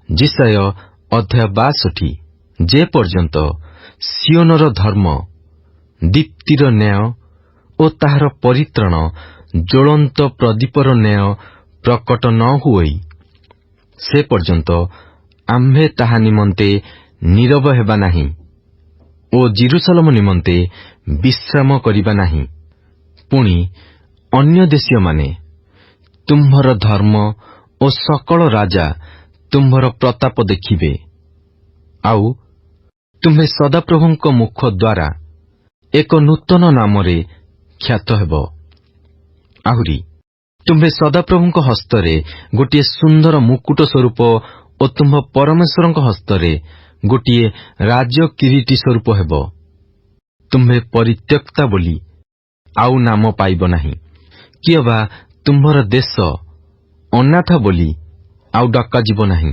ଯିଶାୟ ଅଧ୍ୟାୟ 62। ଯେ ପର୍ଯ୍ୟନ୍ତ ସିଓନର ଧର୍ମ, ଦୀପ୍ତିର ନ୍ୟାୟ ଓ ତାହାର ପରିତ୍ରାଣ ଜ୍ୱଳନ୍ତ ପ୍ରଦୀପର ନ୍ୟାୟ ପ୍ରକଟ ନ ହୁଏ, ସେ ପର୍ଯ୍ୟନ୍ତ ଆମ୍ଭେ ତାହା ନିମନ୍ତେ ନୀରବ ହେବା ନାହିଁ ଓ ଜେରୁସାଲେମ ନିମନ୍ତେ ବିଶ୍ରାମ କରିବା ନାହିଁ। ପୁଣି ଅନ୍ୟ ଦେଶୀୟମାନେ ତୁମ୍ଭର ଧର୍ମ ଓ ସକଳ ରାଜା ତୁମ୍ଭର ପ୍ରତାପ ଦେଖିବେ। ଆଉ ତୁମ୍ଭେ ସଦାପ୍ରଭୁଙ୍କ ମୁଖ ଦ୍ୱାରା ଏକ ନୂତନ ନାମରେ ଖ୍ୟାତ ହେବ। ଆହୁରି ତୁମ୍ଭେ ସଦାପ୍ରଭୁଙ୍କ ହସ୍ତରେ ଗୋଟିଏ ସୁନ୍ଦର ମୁକୁଟ ସ୍ୱରୂପ ଓ ତୁମ୍ଭ ପରମେଶ୍ୱରଙ୍କ ହସ୍ତରେ ଗୋଟିଏ ରାଜ କିରୀଟି ସ୍ୱରୂପ ହେବ। ତୁମ୍ଭେ ପରିତ୍ୟକ୍ତା ବୋଲି ଆଉ ନାମ ପାଇବ ନାହିଁ, କି ଅବା ତୁମ୍ଭର ଦେଶ ଅନାଥ ବୋଲି ଆଉ ଡକାଯିବ ନାହିଁ।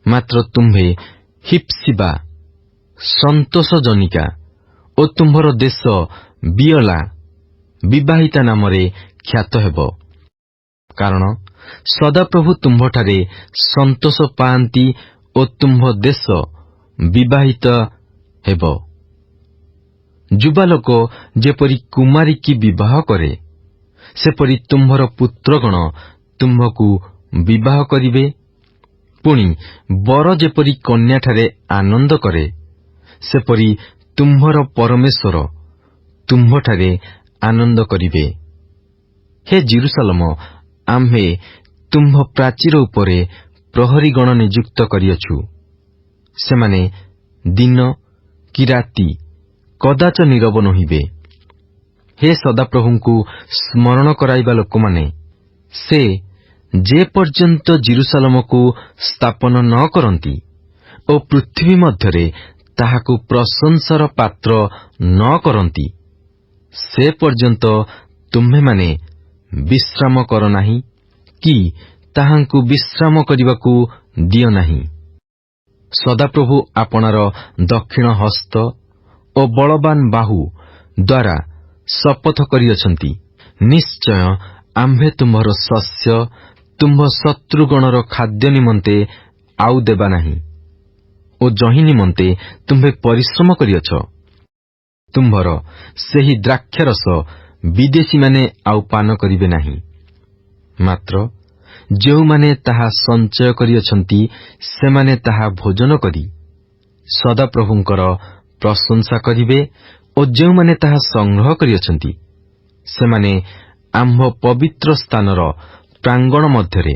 ମାତ୍ର ତୁମ୍ଭେ ହିପ୍ସିବା, ସନ୍ତୋଷଜନିକା ଓ ତୁମ୍ଭର ଦେଶ ବିୟଲା, ବିବାହିତା ନାମରେ ଖ୍ୟାତ ହେବ। କାରଣ ସଦାପ୍ରଭୁ ତୁମ୍ଭଠାରେ ସନ୍ତୋଷ ପାଆନ୍ତି ଓ ତୁମ୍ଭ ଦେଶ ବିବାହିତ ହେବ। ଯୁବାଲୋକ ଯେପରି କୁମାରୀକି ବିବାହ କରେ, ସେପରି ତୁମ୍ଭର ପୁତ୍ରଗଣ ତୁମ୍ଭକୁ ବିବାହ କରିବେ। ପୁଣି ବର ଯେପରି କନ୍ୟାଠାରେ ଆନନ୍ଦ କରେ, ସେପରି ତୁମ୍ଭର ପରମେଶ୍ୱର ତୁମ୍ଭଠାରେ ଆନନ୍ଦ କରିବେ। ହେ ଜେରୁସାଲେମ, ଆମ୍ଭେ ତୁମ୍ଭ ପ୍ରାଚୀର ଉପରେ ପ୍ରହରୀଗଣ ନିଯୁକ୍ତ କରିଅଛୁ। ସେମାନେ ଦିନ କି ରାତି କଦାଚ ନୀରବ ନୋହିବେ। ହେ ସଦାପ୍ରଭୁଙ୍କୁ ସ୍ମରଣ କରାଇବା ଲୋକମାନେ, ସେ ଯେ ପର୍ଯ୍ୟନ୍ତ ଜେରୁସାଲେମକୁ ସ୍ଥାପନ ନ କରନ୍ତି ଓ ପୃଥିବୀ ମଧ୍ୟରେ ତାହାକୁ ପ୍ରଶଂସାର ପାତ୍ର ନ କରନ୍ତି, ସେ ପର୍ଯ୍ୟନ୍ତ ତୁମ୍ଭେମାନେ ବିଶ୍ରାମ କର ନାହିଁ କି ତାହାଙ୍କୁ ବିଶ୍ରାମ କରିବାକୁ ଦିଅ ନାହିଁ। ସଦାପ୍ରଭୁ ଆପଣାର ଦକ୍ଷିଣ ହସ୍ତ ଓ ବଳବାନ ବାହୁ ଦ୍ୱାରା ଶପଥ କରିଅଛନ୍ତି, ନିଶ୍ଚୟ ଆମ୍ଭେ ତୁମ୍ଭର ଶସ୍ୟ ତୁମ୍ଭ ଶତ୍ରୁଗଣର ଖାଦ୍ୟ ନିମନ୍ତେ ଆଉ ଦେବା ନାହିଁ ଓ ଯହିଁ ନିମନ୍ତେ ତୁମ୍ଭେ ପରିଶ୍ରମ କରିଅଛ, ତୁମ୍ଭର ସେହି ଦ୍ରାକ୍ଷାରସ ବିଦେଶୀମାନେ ଆଉ ପାନ କରିବେ ନାହିଁ। ମାତ୍ର ଯେଉଁମାନେ ତାହା ସଞ୍ଚୟ କରିଅଛନ୍ତି, ସେମାନେ ତାହା ଭୋଜନ କରି ସଦାପ୍ରଭୁଙ୍କର ପ୍ରଶଂସା କରିବେ ଓ ଯେଉଁମାନେ ତାହା ସଂଗ୍ରହ କରିଅଛନ୍ତି, ସେମାନେ ଆମ୍ଭ ପବିତ୍ର ସ୍ଥାନର ପ୍ରାଙ୍ଗଣ ମଧ୍ୟରେ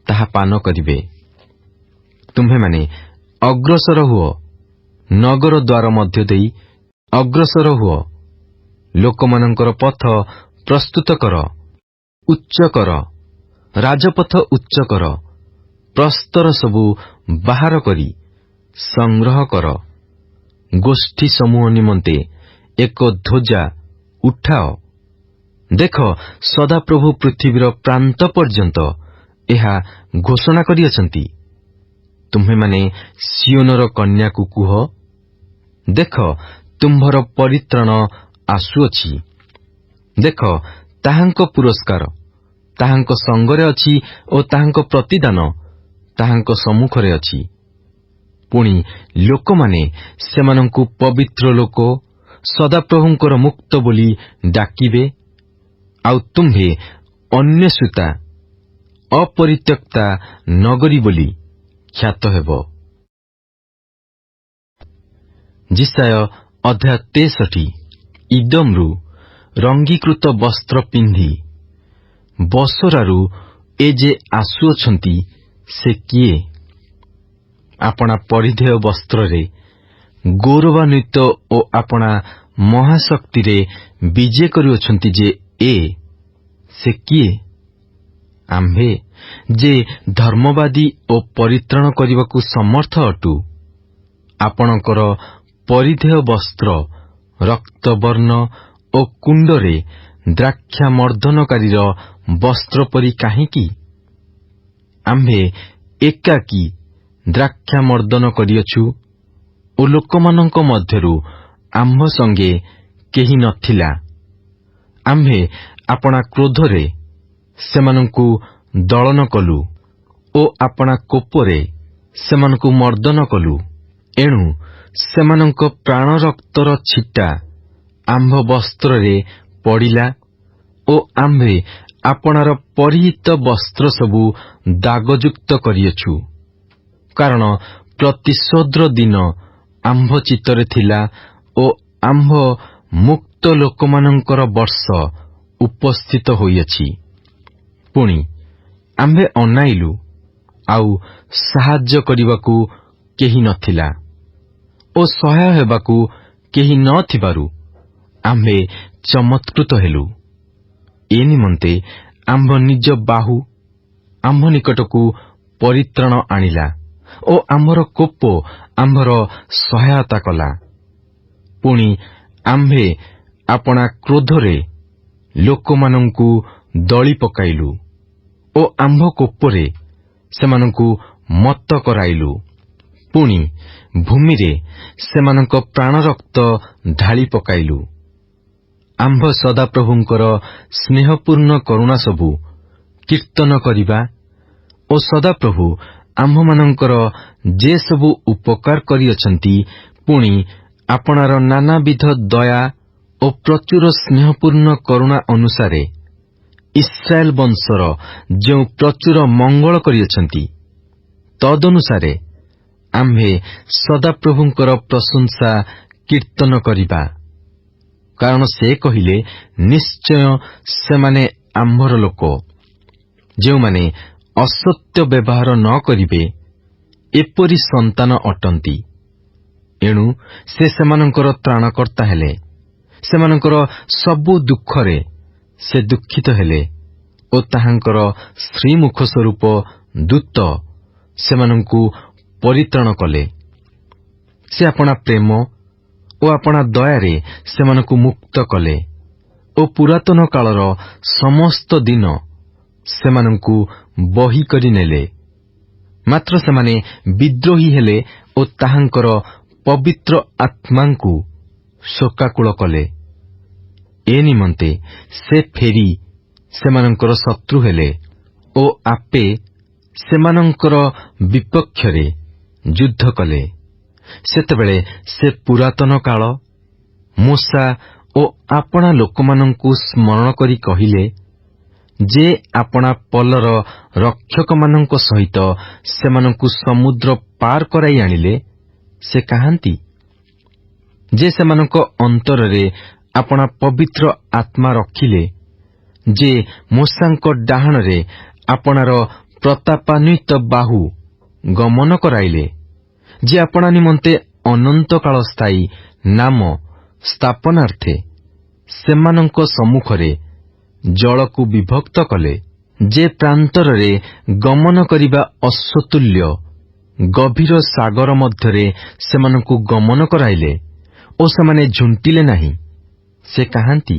ତାହା ପାନ କରିବେ। ତୁମ୍ଭେମାନେ ଅଗ୍ରସର ହୁଅ, ନଗର ଦ୍ୱାର ମଧ୍ୟ ଦେଇ ଅଗ୍ରସର ହୁଅ। ଲୋକମାନଙ୍କର ପଥ ପ୍ରସ୍ତୁତ କର, ଉଚ୍ଚ କର, ରାଜପଥ ଉଚ୍ଚ କର। ପ୍ରସ୍ତର ସବୁ ବାହାର କରି ସଂଗ୍ରହ କର। ଗୋଷ୍ଠୀ ସମୂହ ନିମନ୍ତେ ଏକ ଧ୍ୱଜା ଉଠାଅ। ଦେଖ, ସଦାପ୍ରଭୁ ପୃଥିବୀର ପ୍ରାନ୍ତ ପର୍ଯ୍ୟନ୍ତ ଏହା ଘୋଷଣା କରିଅଛନ୍ତି। ତୁମ୍ଭେମାନେ ସିଓନର କନ୍ୟାକୁ କୁହ, ଦେଖ, ତୁମ୍ଭର ପରିତ୍ରାଣ ଆସୁଅଛି। ଦେଖ, ତାହାଙ୍କ ପୁରସ୍କାର ତାହାଙ୍କ ସଙ୍ଗରେ ଅଛି ଓ ତାହାଙ୍କ ପ୍ରତିଦାନ ତାହାଙ୍କ ସମ୍ମୁଖରେ ଅଛି। ପୁଣି ଲୋକମାନେ ସେମାନଙ୍କୁ ପବିତ୍ର ଲୋକ, ସଦାପ୍ରଭୁଙ୍କର ମୁକ୍ତ ବୋଲି ଡାକିବେ। ଆଉ ତୁମ୍ଭେ ଅନ୍ୱେଷିତା, ଅପରିତ୍ୟକ୍ତା ନଗରୀ ବୋଲି ଖ୍ୟାତ ହେବ। ଯିଶାୟ ଅଧ୍ୟାୟ 63। ଇଦୋମରୁ ରଙ୍ଗୀକୃତ ବସ୍ତ୍ର ପିନ୍ଧି ବସୋରାରୁ ଏ ଯେ ଆସୁଅଛନ୍ତି, ସେ କିଏ? ଆପଣା ପରିଧେୟ ବସ୍ତ୍ରରେ ଗୌରବାନ୍ୱିତ ଓ ଆପଣା ମହାଶକ୍ତିରେ ବିଜେ କରୁଅଛନ୍ତି ଯେ ସେ କିଏ? ଆମ୍ଭେ ଯେ ଧର୍ମବାଦୀ ଓ ପରିତ୍ରାଣ କରିବାକୁ ସମର୍ଥ ଅଟୁ। ଆପଣଙ୍କର ପରିଧେୟ ବସ୍ତ୍ର ରକ୍ତବର୍ଣ୍ଣ ଓ କୁଣ୍ଡରେ ଦ୍ରାକ୍ଷା ମର୍ଦ୍ଦନକାରୀର ବସ୍ତ୍ର ପରି କାହିଁକି? ଆମ୍ଭେ ଏକାକୀ ଦ୍ରାକ୍ଷା ମର୍ଦ୍ଦନ କରିଅଛୁ ଓ ଲୋକମାନଙ୍କ ମଧ୍ୟରୁ ଆମ୍ଭ ସଙ୍ଗେ କେହି ନଥିଲା। ଆମ୍ଭେ ଆପଣା କ୍ରୋଧରେ ସେମାନଙ୍କୁ ଦଳନ କଲୁ ଓ ଆପଣା କୋପରେ ସେମାନଙ୍କୁ ମର୍ଦ୍ଦନ କଲୁ। ଏଣୁ ସେମାନଙ୍କ ପ୍ରାଣ ରକ୍ତର ଛିଟା ଆମ୍ଭ ବସ୍ତ୍ରରେ ପଡ଼ିଲା ଓ ଆମ୍ଭେ ଆପଣାର ପରିହିତ ବସ୍ତ୍ର ସବୁ ଦାଗଯୁକ୍ତ କରିଅଛୁ। କାରଣ ପ୍ରତିଶୋଧର ଦିନ ଆମ୍ଭ ଚିତ୍ତରେ ଥିଲା ଓ ଆମ୍ଭ ମୁକ୍ତ ଲୋକମାନଙ୍କର ବର୍ଷ ଉପସ୍ଥିତ ହୋଇଅଛି। ପୁଣି ଆମ୍ଭେ ଅନାଇଲୁ, ଆଉ ସାହାଯ୍ୟ କରିବାକୁ କେହି ନଥିଲା ଓ ସହାୟ ହେବାକୁ କେହି ନ ଥିବାରୁ ଆମ୍ଭେ ଚମତ୍କୃତ ହେଲୁ। ଏ ନିମନ୍ତେ ଆମ୍ଭ ନିଜ ବାହୁ ଆମ୍ଭ ନିକଟକୁ ପରିତ୍ରାଣ ଆଣିଲା ଓ ଆମ୍ଭର କୋପ ଆମ୍ଭର ସହାୟତା କଲା। ପୁଣି ଆମ୍ଭେ ଆପଣା କ୍ରୋଧରେ ଲୋକମାନଙ୍କୁ ଦଳି ପକାଇଲୁ ଓ ଆମ୍ଭ କୋପରେ ସେମାନଙ୍କୁ ମତ୍ତ କରାଇଲୁ। ପୁଣି ଭୂମିରେ ସେମାନଙ୍କ ପ୍ରାଣ ରକ୍ତ ଢାଳି ପକାଇଲୁ। ଆମ୍ଭ ସଦାପ୍ରଭୁଙ୍କର ସ୍ନେହପୂର୍ଣ୍ଣ କରୁଣା ସବୁ କୀର୍ତ୍ତନ କରିବା ଓ ସଦାପ୍ରଭୁ ଆମ୍ଭମାନଙ୍କର ଯେ ସବୁ ଉପକାର କରିଅଛନ୍ତି, ପୁଣି ଆପଣାର ନାନାବିଧ ଦୟା ଓ ପ୍ରଚୁର ସ୍ନେହପୂର୍ଣ୍ଣ କରୁଣା ଅନୁସାରେ ଇସ୍ରାଏଲ ବଂଶର ଯେଉଁ ପ୍ରଚୁର ମଙ୍ଗଳ କରିଅଛନ୍ତି, ତଦନୁସାରେ ଆମ୍ଭେ ସଦାପ୍ରଭୁଙ୍କର ପ୍ରଶଂସା କୀର୍ତ୍ତନ କରିବା। କାରଣ ସେ କହିଲେ, ନିଶ୍ଚୟ ସେମାନେ ଆମ୍ଭର ଲୋକ, ଯେଉଁମାନେ ଅସତ୍ୟ ବ୍ୟବହାର ନ କରିବେ, ଏପରି ସନ୍ତାନ ଅଟନ୍ତି। ଏଣୁ ସେ ସେମାନଙ୍କର ତ୍ରାଣକର୍ତ୍ତା ହେଲେ। ସେମାନଙ୍କର ସବୁ ଦୁଃଖରେ ସେ ଦୁଃଖିତ ହେଲେ ଓ ତାହାଙ୍କର ଶ୍ରୀମୁଖ ସ୍ୱରୂପ ଦୂତ ସେମାନଙ୍କୁ ପରିତ୍ରାଣ କଲେ। ସେ ଆପଣା ପ୍ରେମ ଓ ଆପଣା ଦୟାରେ ସେମାନଙ୍କୁ ମୁକ୍ତ କଲେ ଓ ପୁରାତନ କାଳର ସମସ୍ତ ଦିନ ସେମାନଙ୍କୁ ବହି କରି ନେଲେ। ମାତ୍ର ସେମାନେ ବିଦ୍ରୋହୀ ହେଲେ ଓ ତାହାଙ୍କର ପବିତ୍ର ଆତ୍ମାଙ୍କୁ ଶୋକାକୁଳ କଲେ। ଏ ନିମନ୍ତେ ସେ ଫେରି ସେମାନଙ୍କର ଶତ୍ରୁ ହେଲେ ଓ ଆପେ ସେମାନଙ୍କର ବିପକ୍ଷରେ ଯୁଦ୍ଧ କଲେ। ସେତେବେଳେ ସେ ପୁରାତନ କାଳ ମୂଷା ଓ ଆପଣା ଲୋକମାନଙ୍କୁ ସ୍ମରଣ କରି କହିଲେ, ଯେ ଆପଣା ପଲର ରକ୍ଷକମାନଙ୍କ ସହିତ ସେମାନଙ୍କୁ ସମୁଦ୍ର ପାର କରାଇ ଆଣିଲେ, ସେ କାହାନ୍ତି? ଯେ ସେମାନଙ୍କ ଅନ୍ତରରେ ଆପଣା ପବିତ୍ର ଆତ୍ମା ରଖିଲେ, ଯେ ମୂଷାଙ୍କ ଡାହାଣରେ ଆପଣାର ପ୍ରତାପାନ୍ୱିତ ବାହୁ ଗମନ କରାଇଲେ, ଯେ ଆପଣା ନିମନ୍ତେ ଅନନ୍ତକାଳ ସ୍ଥାୟୀ ନାମ ସ୍ଥାପନାର୍ଥେ ସେମାନଙ୍କ ସମ୍ମୁଖରେ ଜଳକୁ ବିଭକ୍ତ କଲେ, ଯେ ପ୍ରାନ୍ତରରେ ଗମନ କରିବା ଅଶ୍ୱତୁଲ୍ୟ ଗଭୀର ସାଗର ମଧ୍ୟରେ ସେମାନଙ୍କୁ ଗମନ କରାଇଲେ ଓ ସେମାନେ ଝୁଣ୍ଟିଲେ ନାହିଁ, ସେ କାହାନ୍ତି?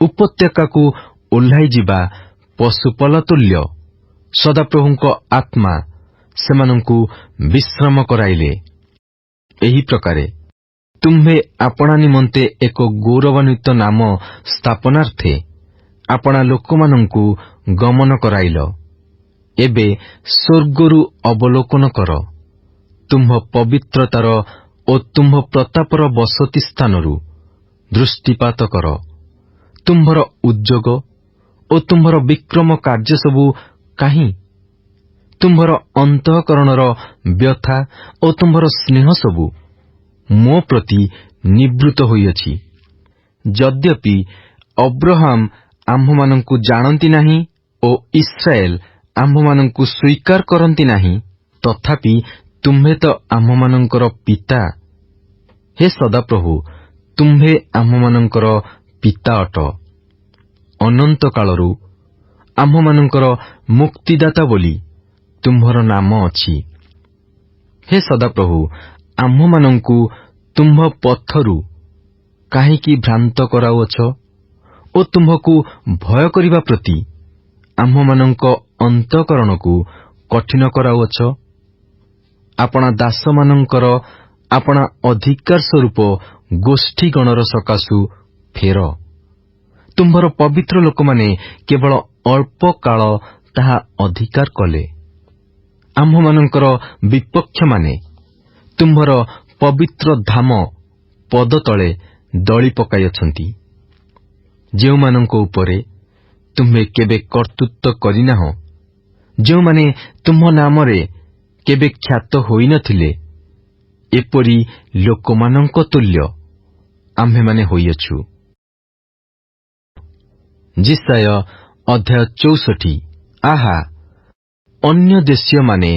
ଉପତ୍ୟକାକୁ ଓହ୍ଲାଇଯିବା ପଶୁପଲ ତୁଲ୍ୟ ସଦାପ୍ରଭୁଙ୍କ ଆତ୍ମା ସେମାନଙ୍କୁ ବିଶ୍ରାମ କରାଇଲେ। ଏହି ପ୍ରକାରେ ତୁମ୍ଭେ ଆପଣା ନିମନ୍ତେ ଏକ ଗୌରବାନ୍ୱିତ ନାମ ସ୍ଥାପନାର୍ଥେ ଆପଣା ଲୋକମାନଙ୍କୁ ଗମନ କରାଇଲ। ଏବେ ସ୍ୱର୍ଗରୁ ଅବଲୋକନ କର, ତୁମ୍ଭ ପବିତ୍ରତାର ଓ ତୁମ୍ଭ ପ୍ରତାପର ବସତି ସ୍ଥାନରୁ ଦୃଷ୍ଟିପାତ କର। ତୁମ୍ଭର ଉଦ୍ଯୋଗ ଓ ତୁମ୍ଭର ବିକ୍ରମ କାର୍ଯ୍ୟ ସବୁ କାହିଁ? ତୁମ୍ଭର ଅନ୍ତଃକରଣର ବ୍ୟଥା ଓ ତୁମ୍ଭର ସ୍ନେହ ସବୁ ମୋ ପ୍ରତି ନିବୃତ୍ତ ହୋଇଅଛି। ଯଦ୍ୟପି ଅବ୍ରାହମ ଆମ୍ଭମାନଙ୍କୁ ଜାଣନ୍ତି ନାହିଁ ଓ ଇସ୍ରାଏଲ ଆମ୍ଭମାନଙ୍କୁ ସ୍ୱୀକାର କରନ୍ତି ନାହିଁ, ତଥାପି ତୁମ୍ଭେ ତ ଆମ୍ଭମାନଙ୍କର ପିତା। ହେ ସଦାପ୍ରଭୁ, ତୁମ୍ଭେ ଆମ୍ଭମାନଙ୍କର ପିତା ଅଟ। ଅନନ୍ତ କାଳରୁ ଆମ୍ଭମାନଙ୍କର ମୁକ୍ତିଦାତା ବୋଲି ତୁମ୍ଭର ନାମ ଅଛି। ହେ ସଦାପ୍ରଭୁ, ଆମ୍ଭମାନଙ୍କୁ ତୁମ୍ଭ ପଥରୁ କାହିଁକି ଭ୍ରାନ୍ତ କରାଉଅଛ ଓ ତୁମ୍ଭକୁ ଭୟ କରିବା ପ୍ରତି ଆମ୍ଭମାନଙ୍କ ଅନ୍ତଃକରଣକୁ କଠିନ କରାଉଅଛ? ଆପଣା ଦାସମାନଙ୍କର ଆପଣା ଅଧିକାର ସ୍ୱରୂପ ଗୋଷ୍ଠୀଗଣର ସକାଶୁ ଫେର। ତୁମ୍ଭର ପବିତ୍ର ଲୋକମାନେ କେବଳ ଅଳ୍ପ କାଳ ତାହା ଅଧିକାର କଲେ। ଆମ୍ଭମାନଙ୍କର ବିପକ୍ଷମାନେ ତୁମ୍ଭର ପବିତ୍ର ଧାମ ପଦ ତଳେ ଦଳି ପକାଇଅଛନ୍ତି, ଯେଉଁମାନଙ୍କ ଉପରେ ତୁମ୍ଭେ କେବେ କର୍ତ୍ତୃତ୍ୱ କରିନାହଁ, ଯେଉଁମାନେ ତୁମ୍ଭ ନାମରେ କେବେ ଖ୍ୟାତ ହୋଇନଥିଲେ, ଏପରି ଲୋକମାନଙ୍କ ତୁଲ୍ୟ ଆମ୍ଭେମାନେ ହୋଇଅଛୁ। ଯିଶାୟ ଅଧ୍ୟାୟ 64। ଆହା, ଅନ୍ୟ ଦେଶୀୟମାନେ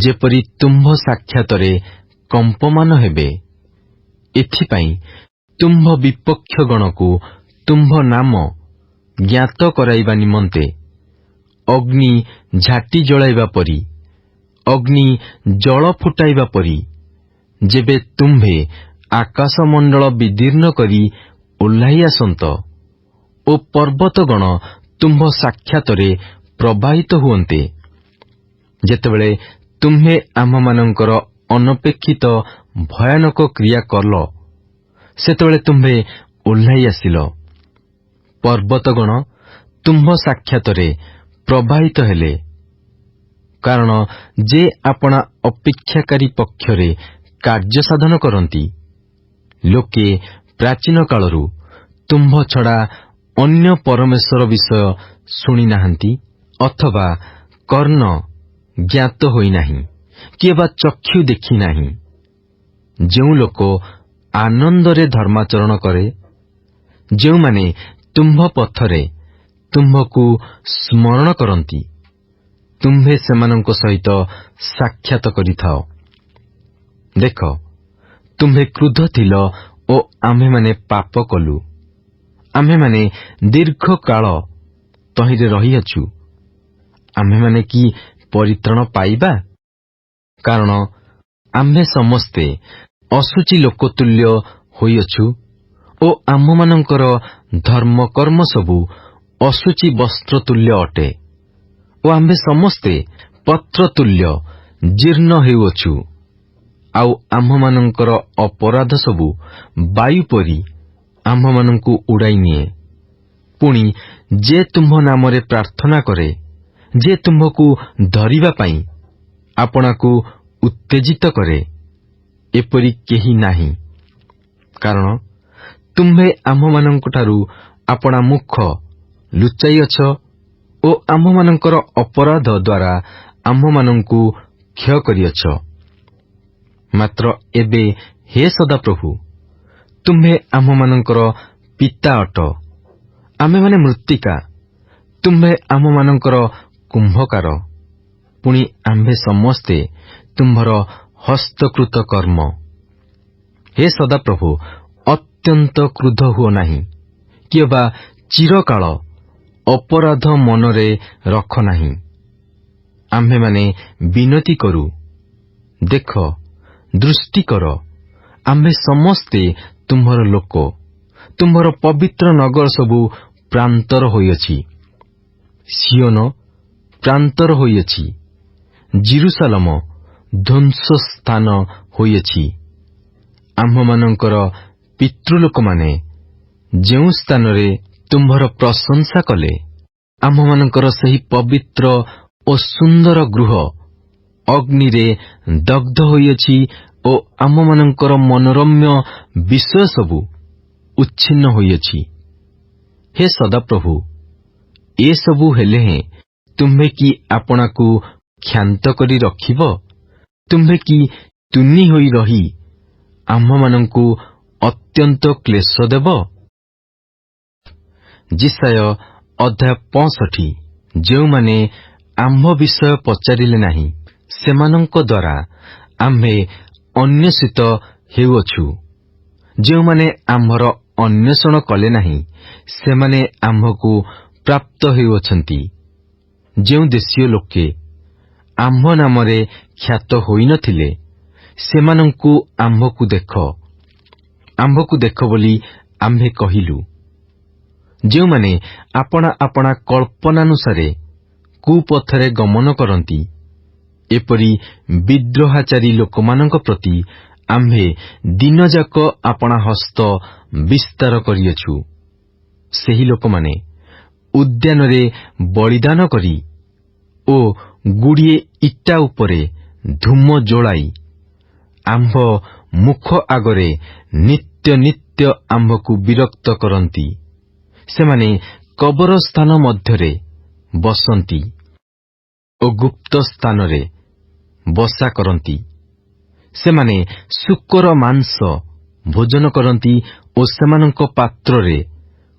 ଯେପରି ତୁମ୍ଭ ସାକ୍ଷାତରେ କମ୍ପମାନ ହେବେ, ଏଥିପାଇଁ ତୁମ୍ଭ ବିପକ୍ଷଗଣକୁ ତୁମ୍ଭ ନାମ ଜ୍ଞାତ କରାଇବା ନିମନ୍ତେ ଅଗ୍ନି ଝାଟି ଜଳାଇବା ପରି, ଅଗ୍ନି ଜଳ ଫୁଟାଇବା ପରି, ଯେବେ ତୁମ୍ଭେ ଆକାଶମଣ୍ଡଳ ବିଦୀର୍ଣ୍ଣ କରି ଓହ୍ଲାଇ ଆସନ୍ତ ଓ ପର୍ବତଗଣ ତୁମ୍ଭ ସାକ୍ଷାତରେ ପ୍ରବାହିତ ହୁଅନ୍ତେ, ଯେତେବେଳେ ତୁମ୍ଭେ ଆମ୍ଭମାନଙ୍କର ଅନପେକ୍ଷିତ ଭୟାନକ କ୍ରିୟା କଲ, ସେତେବେଳେ ତୁମ୍ଭେ ଓହ୍ଲାଇ ଆସିଲ। ପର୍ବତଗଣ ତୁମ୍ଭ ସାକ୍ଷାତରେ ପ୍ରବାହିତ ହେଲେ, କାରଣ ଯେ ଆପଣା ଅପେକ୍ଷାକାରୀ ପକ୍ଷରେ କାର୍ଯ୍ୟ ସାଧନ କରନ୍ତି, ଲୋକେ ପ୍ରାଚୀନ କାଳରୁ ତୁମ୍ଭ ଛଡ଼ା ଅନ୍ୟ ପରମେଶ୍ୱର ବିଷୟ ଶୁଣି ନାହାନ୍ତି, ଅଥବା କର୍ଣ୍ଣ ଜ୍ଞାତ ହୋଇନାହିଁ, କିଏ ବା ଚକ୍ଷୁ ଦେଖି ନାହିଁ। ଯେଉଁ ଲୋକ ଆନନ୍ଦରେ ଧର୍ମାଚରଣ କରେ, ଯେଉଁମାନେ ତୁମ୍ଭ ପଥରେ ତୁମ୍ଭକୁ ସ୍ମରଣ କରନ୍ତି, ତୁମ୍ଭେ ସେମାନଙ୍କ ସହିତ ସାକ୍ଷାତ କରିଥାଅ। ଦେଖ, ତୁମ୍ଭେ କ୍ରୁଦ୍ଧ ଥିଲ ଓ ଆମ୍ଭେମାନେ ପାପ କଲୁ। ଆମ୍ଭେମାନେ ଦୀର୍ଘ କାଳ ତହିଁରେ ରହିଅଛୁ। ଆମ୍ଭେମାନେ କି ପରିତ୍ରାଣ ପାଇବା? କାରଣ ଆମ୍ଭେ ସମସ୍ତେ ଅଶୁଚି ଲୋକତୁଲ୍ୟ ହୋଇଅଛୁ ଓ ଆମ୍ଭମାନଙ୍କର ଧର୍ମକର୍ମ ସବୁ ଅଶୁଚି ବସ୍ତ୍ରତୁଲ୍ୟ ଅଟେ, ଓ ଆମ୍ଭେ ସମସ୍ତେ ପତ୍ରତୁଲ୍ୟ ଜୀର୍ଣ୍ଣ ହେଉଅଛୁ। ଆଉ ଆମ୍ଭମାନଙ୍କର ଅପରାଧ ସବୁ ବାୟୁ ପରି ଆମ୍ଭମାନଙ୍କୁ ଉଡ଼ାଇ ନିଏ। ପୁଣି ଯେ ତୁମ୍ଭ ନାମରେ ପ୍ରାର୍ଥନା କରେ, ଯେ ତୁମ୍ଭକୁ ଧରିବା ପାଇଁ ଆପଣାକୁ ଉତ୍ତେଜିତ କରେ, ଏପରି କେହି ନାହିଁ। କାରଣ ତୁମ୍ଭେ ଆମ୍ଭମାନଙ୍କଠାରୁ ଆପଣା ମୁଖ ଲୁଚାଇଅଛ ଓ ଆମ୍ଭମାନଙ୍କର ଅପରାଧ ଦ୍ୱାରା ଆମ୍ଭମାନଙ୍କୁ କ୍ଷୟ କରିଅଛ। ମାତ୍ର ଏବେ ହେ ସଦାପ୍ରଭୁ, ତୁମ୍ଭେ ଆମ୍ଭମାନଙ୍କର ପିତା ଅଟ, ଆମ୍ଭେମାନେ ମୃତ୍ତିକା, ତୁମ୍ଭେ ଆମ୍ଭମାନଙ୍କର କୁମ୍ଭକାର, ପୁଣି ଆମ୍ଭେ ସମସ୍ତେ ତୁମ୍ଭର ହସ୍ତକୃତ କର୍ମ। ହେ ସଦାପ୍ରଭୁ, ଅତ୍ୟନ୍ତ କ୍ରୁଦ୍ଧ ହୁଅ ନାହିଁ, କିଏ ବା ଚିରକାଳ ଅପରାଧ ମନରେ ରଖ ନାହିଁ। ଆମ୍ଭେମାନେ ବିନତି କରୁ, ଦେଖ, ଦୃଷ୍ଟି କର, ଆମ୍ଭେ ସମସ୍ତେ ତୁମ୍ଭର ଲୋକ। ତୁମ୍ଭର ପବିତ୍ର ନଗର ସବୁ ପ୍ରାନ୍ତର ହୋଇଅଛି, ସିଓନ ପ୍ରାନ୍ତର ହୋଇଅଛି, ଜିରୁସାଲମ ଧ୍ୱଂସ ସ୍ଥାନ ହୋଇଅଛି। ଆମ୍ଭମାନଙ୍କର ପିତୃଲୋକମାନେ ଯେଉଁ ସ୍ଥାନରେ ତୁମ୍ଭର ପ୍ରଶଂସା କଲେ, ଆମ୍ଭମାନଙ୍କର ସେହି ପବିତ୍ର ଓ ସୁନ୍ଦର ଗୃହ ଅଗ୍ନିରେ ଦଗ୍ଧ ହୋଇଅଛି ଓ ଆମ୍ଭମାନଙ୍କର ମନୋରମ୍ୟ ବିଷୟ ସବୁ ଉଚ୍ଛିନ୍ନ ହୋଇଅଛି। ହେ ସଦାପ୍ରଭୁ, ଏସବୁ ହେଲେ ହେଁ ତୁମ୍ଭେ କି ଆପଣାକୁ କ୍ଷାନ୍ତ କରି ରଖିବ? ତୁମ୍ଭେ କି ତୁନି ହୋଇ ରହି ଆମ୍ଭମାନଙ୍କୁ ଅତ୍ୟନ୍ତ କ୍ଲେଶ ଦେବ? ଯିଶାୟ ଅଧ୍ୟାୟ 65। ଯେଉଁମାନେ ଆମ୍ଭ ବିଷୟ ପଚାରିଲେ ନାହିଁ, ସେମାନଙ୍କ ଦ୍ୱାରା ଆମ୍ଭେ ଅନ୍ୱେଷିତ ହେଉଅଛୁ। ଯେଉଁମାନେ ଆମ୍ଭର ଅନ୍ୱେଷଣ କଲେ ନାହିଁ, ସେମାନେ ଆମ୍ଭକୁ ପ୍ରାପ୍ତ ହେଉଅଛନ୍ତି। ଯେଉଁ ଦେଶୀୟ ଲୋକେ ଆମ୍ଭ ନାମରେ ଖ୍ୟାତ ହୋଇନଥିଲେ, ସେମାନଙ୍କୁ ଆମ୍ଭକୁ ଦେଖ ବୋଲି ଆମ୍ଭେ କହିଲୁ। ଯେଉଁମାନେ ଆପଣା ଆପଣା କଳ୍ପନାନୁସାରେ କୁପଥରେ ଗମନ କରନ୍ତି, ଏପରି ବିଦ୍ରୋହାଚାରୀ ଲୋକମାନଙ୍କ ପ୍ରତି ଆମ୍ଭେ ଦିନଯାକ ଆପଣା ହସ୍ତ ବିସ୍ତାର କରିଅଛୁ। ସେହି ଲୋକମାନେ ଉଦ୍ୟାନରେ ବଳିଦାନ କରି ଓ ଗୁଡ଼ିଏ ଇଟା ଉପରେ ଧୂମ ଜଳାଇ ଆମ୍ଭ ମୁଖ ଆଗରେ ନିତ୍ୟ ନିତ୍ୟ ଆମ୍ଭକୁ ବିରକ୍ତ କରନ୍ତି। ସେମାନେ କବରସ୍ଥାନ ମଧ୍ୟରେ ବସନ୍ତି ଓ ଗୁପ୍ତ ସ୍ଥାନରେ ବସା କରନ୍ତି। ସେମାନେ ଶୂକର ମାଂସ ଭୋଜନ କରନ୍ତି ଓ ସେମାନଙ୍କ ପାତ୍ରରେ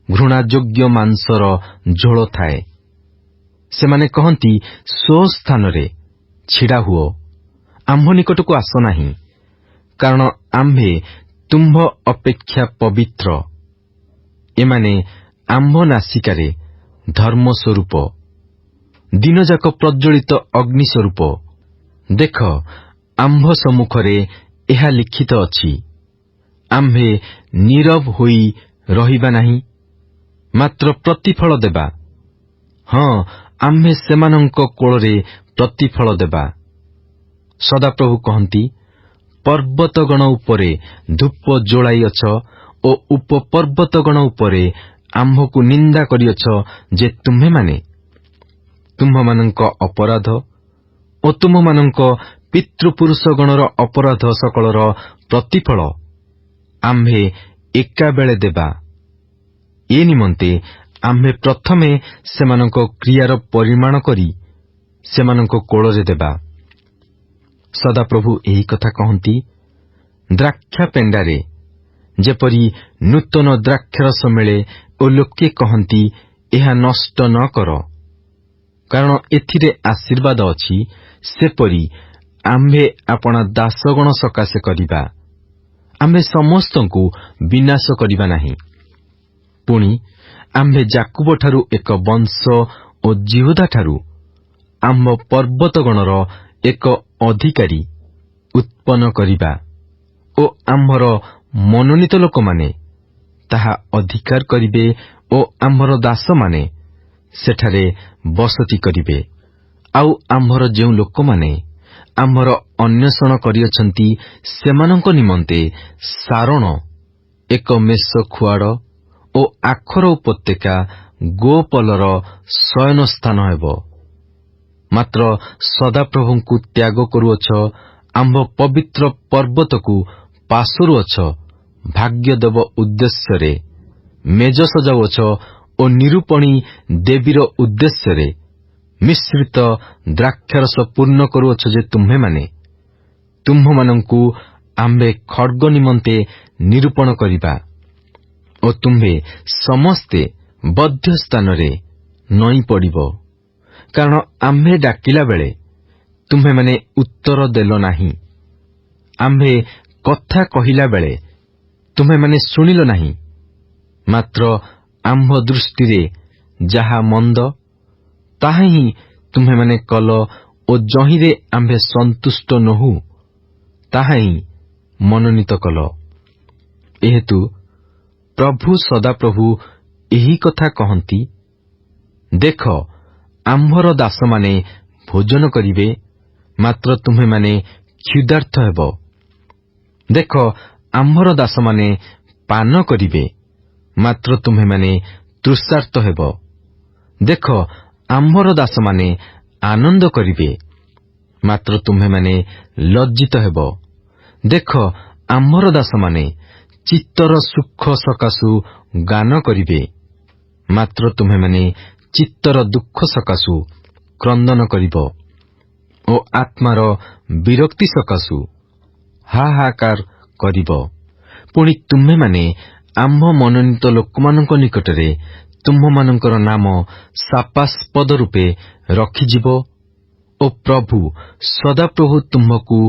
ଘୃଣାଯୋଗ୍ୟ ମାଂସର ଝୋଳ ଥାଏ। ସେମାନେ କହନ୍ତି, ସ୍ୱସ୍ଥାନରେ ଛିଡ଼ା ହୁଅ, ଆମ୍ଭ ନିକଟକୁ ଆସ ନାହିଁ, କାରଣ ଆମ୍ଭେ ତୁମ୍ଭ ଅପେକ୍ଷା ପବିତ୍ର। ଏମାନେ ଆମ୍ଭ ନାସିକାରେ ଧର୍ମ ସ୍ୱରୂପ, ଦିନଯାକ ପ୍ରଜ୍ୱଳିତ ଅଗ୍ନି ସ୍ୱରୂପ। ଦେଖ, ଆମ୍ଭ ସମ୍ମୁଖରେ ଏହା ଲିଖିତ ଅଛି। ଆମ୍ଭେ ନୀରବ ହୋଇ ରହିବା ନାହିଁ, ମାତ୍ର ପ୍ରତିଫଳ ଦେବା। ହଁ, ଆମ୍ଭେ ସେମାନଙ୍କ କୋଳରେ ପ୍ରତିଫଳ ଦେବା। ସଦାପ୍ରଭୁ କହନ୍ତି, ପର୍ବତଗଣ ଉପରେ ଧୂପ ଜଳାଇଅଛ ଓ ଉପପର୍ବତଗଣ ଉପରେ ଆମ୍ଭକୁ ନିନ୍ଦା କରିଅଛ ଯେ ତୁମ୍ଭେମାନେ ତୁମ୍ଭମାନଙ୍କ ଅପରାଧ ଓ ତୁମମାନଙ୍କ ପିତୃପୁରୁଷଗଣର ଅପରାଧ ସକଳର ପ୍ରତିଫଳ ଆମ୍ଭେ ଏକାବେଳେ ଦେବା। ଏ ନିମନ୍ତେ ଆମ୍ଭେ ପ୍ରଥମେ ସେମାନଙ୍କ କ୍ରିୟାର ପରିମାଣ କରି ସେମାନଙ୍କ କୋଳରେ ଦେବା। ସଦାପ୍ରଭୁ ଏହି କଥା କହନ୍ତି, ଦ୍ରାକ୍ଷା ପେଣ୍ଡାରେ ଯେପରି ନୂତନ ଦ୍ରାକ୍ଷରସ ମିଳେ ଓ ଲୋକେ କହନ୍ତି, ଏହା ନଷ୍ଟ ନ କର, କାରଣ ଏଥିରେ ଆଶୀର୍ବାଦ ଅଛି, ସେପରି ଆମ୍ଭେ ଆପଣା ଦାସଗଣ ସକାଶେ କରିବା। ଆମ୍ଭେ ସମସ୍ତଙ୍କୁ ବିନାଶ କରିବା ନାହିଁ। ପୁଣି ଆମ୍ଭେ ଯାକୁବଠାରୁ ଏକ ବଂଶ ଓ ଜିହୁଦାଠାରୁ ଆମ୍ଭ ପର୍ବତଗଣର ଏକ ଅଧିକାରୀ ଉତ୍ପନ୍ନ କରିବା ଓ ଆମ୍ଭର ମନୋନୀତ ଲୋକମାନେ ତାହା ଅଧିକାର କରିବେ ଓ ଆମ୍ଭର ଦାସମାନେ ସେଠାରେ ବସତି କରିବେ। ଆଉ ଆମ୍ଭର ଯେଉଁ ଲୋକମାନେ ଆମ୍ଭର ଅନ୍ୱେଷଣ କରିଅଛନ୍ତି, ସେମାନଙ୍କ ନିମନ୍ତେ ସାରଣ ଏକ ମେଷ ଖୁଆଡ଼ ଓ ଆଖର ଉପତ୍ୟକା ଗୋପଲର ଶୟନସ୍ଥାନ ହେବ। ମାତ୍ର ସଦାପ୍ରଭୁଙ୍କୁ ତ୍ୟାଗ କରୁଅଛ, ଆମ୍ଭ ପବିତ୍ର ପର୍ବତକୁ ପାଶୋରୁଅଛ, ଭାଗ୍ୟଦେବ ଉଦ୍ଦେଶ୍ୟରେ ମେଜ ସଜାଉଅଛ ଓ ନିରୂପଣୀ ଦେବୀର ଉଦ୍ଦେଶ୍ୟରେ ମିଶ୍ରିତ ଦ୍ରାକ୍ଷାରସ ପୂର୍ଣ୍ଣ କରୁଅଛ ଯେ ତୁମ୍ଭେମାନେ ତୁମ୍ଭମାନଙ୍କୁ ଆମ୍ଭେ ଖଡ୍ଗ ନିମନ୍ତେ ନିରୂପଣ କରିବା ଓ ତୁମ୍ଭେ ସମସ୍ତେ ବଧ୍ୟ ସ୍ଥାନରେ ନଇଁ ପଡ଼ିବ। କାରଣ ଆମ୍ଭେ ଡାକିଲା ବେଳେ ତୁମ୍ଭେମାନେ ଉତ୍ତର ଦେଲ ନାହିଁ, ଆମ୍ଭେ କଥା କହିଲା ବେଳେ ତୁମ୍ଭେମାନେ ଶୁଣିଲ ନାହିଁ। ମାତ୍ର ଆମ୍ଭ ଦୃଷ୍ଟିରେ ଯାହା ମନ୍ଦ, ତାହା ହିଁ ତୁମ୍ଭେମାନେ କଲ ଓ ଯହିଁରେ ଆମ୍ଭେ ସନ୍ତୁଷ୍ଟ ନୋହୁ, ତାହା ହିଁ ମନୋନୀତ କଲ। ଏହେତୁ ପ୍ରଭୁ ସଦାପ୍ରଭୁ ଏହି କଥା କହନ୍ତି, ଦେଖ, ଆମ୍ଭର ଦାସମାନେ ଭୋଜନ କରିବେ, ମାତ୍ର ତୁମ୍ଭେମାନେ କ୍ଷୁଧାର୍ଥ ହେବ। ଦେଖ, ଆମ୍ଭର ଦାସମାନେ ପାନ କରିବେ, ମାତ୍ର ତୁମ୍ଭେମାନେ ତୃଷାର୍ତ୍ତ ହେବ। ଦେଖ, ଆମ୍ଭର ଦାସମାନେ ଆନନ୍ଦ କରିବେ, ମାତ୍ର ତୁମ୍ଭେମାନେ ଲଜ୍ଜିତ ହେବ। ଦେଖ, ଆମ୍ଭର ଦାସମାନେ ଚିତ୍ତର ସୁଖ ସକାଶୁ ଗାନ କରିବେ, ମାତ୍ର ତୁମ୍ଭେମାନେ ଚିତ୍ତର ଦୁଃଖ ସକାଶୁ କ୍ରନ୍ଦନ କରିବ ଓ ଆତ୍ମାର ବିରକ୍ତି ସକାଶୁ ହାହାକାର କରିବ। ପୁଣି ତୁମ୍ଭେମାନେ ଆମ୍ଭ ମନୋନୀତ ଲୋକମାନଙ୍କ ନିକଟରେ ତୁମ୍ଭମାନଙ୍କର ନାମ ଶାପାସ୍ପଦ ରୂପେ ରଖିଯିବ ଓ ପ୍ରଭୁ ସଦାପ୍ରଭୁ ତୁମ୍ଭକୁ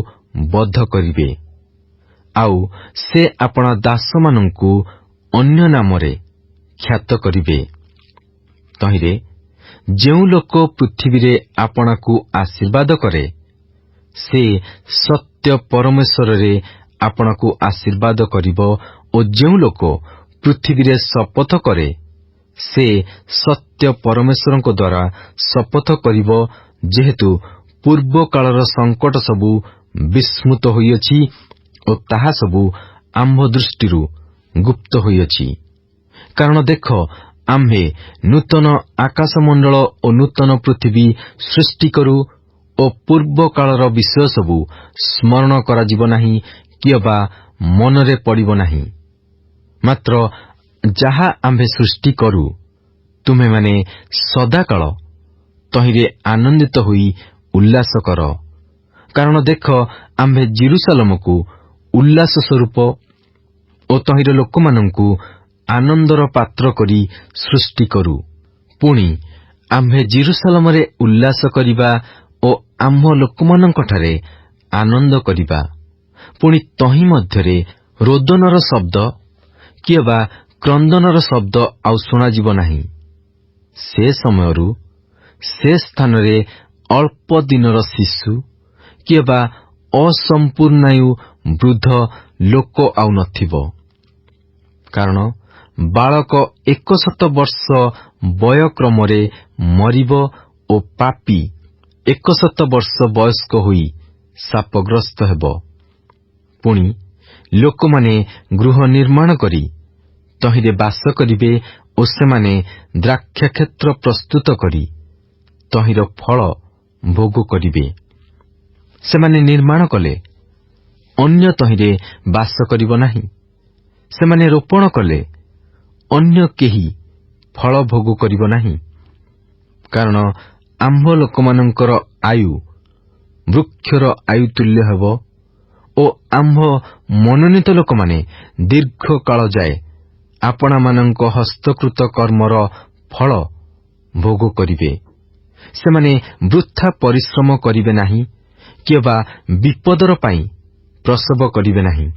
ବଧ କରିବେ। ଆଉ ସେ ଆପଣା ଦାସମାନଙ୍କୁ ଅନ୍ୟ ନାମରେ ଖ୍ୟାତ କରିବେ। ତହିଁରେ ଯେଉଁ ଲୋକ ପୃଥିବୀରେ ଆପଣାକୁ ଆଶୀର୍ବାଦ କରେ, ସେ ସତ୍ୟ ପରମେଶ୍ୱରରେ ଆପଣାକୁ ଆଶୀର୍ବାଦ କରିବ ଓ ଯେଉଁ ଲୋକ ପୃଥିବୀରେ ଶପଥ କରେ, ସେ ସତ୍ୟ ପରମେଶ୍ୱରଙ୍କ ଦ୍ୱାରା ଶପଥ କରିବ, ଯେହେତୁ ପୂର୍ବକାଳର ସଙ୍କଟ ସବୁ ବିସ୍ମୃତ ହୋଇଅଛି ଓ ତାହା ସବୁ ଆମ୍ଭ ଦୃଷ୍ଟିରୁ ଗୁପ୍ତ ହୋଇଅଛି। କାରଣ ଦେଖ, ଆମ୍ଭେ ନୂତନ ଆକାଶମଣ୍ଡଳ ଓ ନୂତନ ପୃଥିବୀ ସୃଷ୍ଟି କରୁ ଓ ପୂର୍ବ କାଳର ବିଷୟ ସବୁ ସ୍ମରଣ କରାଯିବ ନାହିଁ କିମ୍ବା ମନରେ ପଡ଼ିବ ନାହିଁ। ମାତ୍ର ଯାହା ଆମ୍ଭେ ସୃଷ୍ଟି କରୁ ତୁମେମାନେ ସଦାକାଳ ତହିଁରେ ଆନନ୍ଦିତ ହୋଇ ଉଲ୍ଲାସ କର। କାରଣ ଦେଖ, ଆମ୍ଭେ ଜେରୁସାଲେମକୁ ଉଲ୍ଲାସ ସ୍ୱରୂପ ଓ ତହିଁର ଲୋକମାନଙ୍କୁ ଆନନ୍ଦର ପାତ୍ର କରି ସୃଷ୍ଟି କରୁ। ପୁଣି ଆମ୍ଭେ ଜେରୁସାଲେମରେ ଉଲ୍ଲାସ କରିବା ଓ ଆମ୍ଭ ଲୋକମାନଙ୍କଠାରେ ଆନନ୍ଦ କରିବା। ପୁଣି ତହିଁ ମଧ୍ୟରେ ରୋଦନର ଶବ୍ଦ କିମ୍ବା କ୍ରନ୍ଦନର ଶବ୍ଦ ଆଉ ଶୁଣାଯିବ ନାହିଁ। ସେ ସମୟରୁ ସେ ସ୍ଥାନରେ ଅଳ୍ପ ଦିନର ଶିଶୁ କିମ୍ବା ଅସମ୍ପୂର୍ଣ୍ଣାୟୁ ବୃଦ୍ଧ ଲୋକ ଆଉ ନଥିବ। କାରଣ ବାଳକ 100 ବର୍ଷ ବୟକ୍ରମରେ ମରିବ ଓ ପାପୀ 100 ବର୍ଷ ବୟସ୍କ ହୋଇ ଶାପଗ୍ରସ୍ତ ହେବ। ପୁଣି ଲୋକମାନେ ଗୃହ ନିର୍ମାଣ କରି ତହିଁରେ ବାସ କରିବେ ଓ ସେମାନେ ଦ୍ରାକ୍ଷାକ୍ଷେତ୍ର ପ୍ରସ୍ତୁତ କରି ତହିଁର ଫଳ ଭୋଗ କରିବେ। ସେମାନେ ନିର୍ମାଣ କଲେ, ଅନ୍ୟ ତହିଁରେ ବାସ କରିବ ନାହିଁ। ସେମାନେ ରୋପଣ କଲେ, ଅନ୍ୟ କେହି ଫଳ ଭୋଗ କରିବ ନାହିଁ। କାରଣ ଆମ୍ଭ ଲୋକମାନଙ୍କର ଆୟୁ ବୃକ୍ଷର ଆୟୁ ତୁଲ୍ୟ ହେବ ଓ ଆମ୍ଭ ମନୋନୀତ ଲୋକମାନେ ଦୀର୍ଘ କାଳ ଯାଏ ଆପଣାମାନଙ୍କ ହସ୍ତକୃତ କର୍ମର ଫଳ ଭୋଗ କରିବେ। ସେମାନେ ବୃଥା ପରିଶ୍ରମ କରିବେ ନାହିଁ କିମ୍ବା ବିପଦର ପାଇଁ ପ୍ରସବ କରିବେ ନାହିଁ।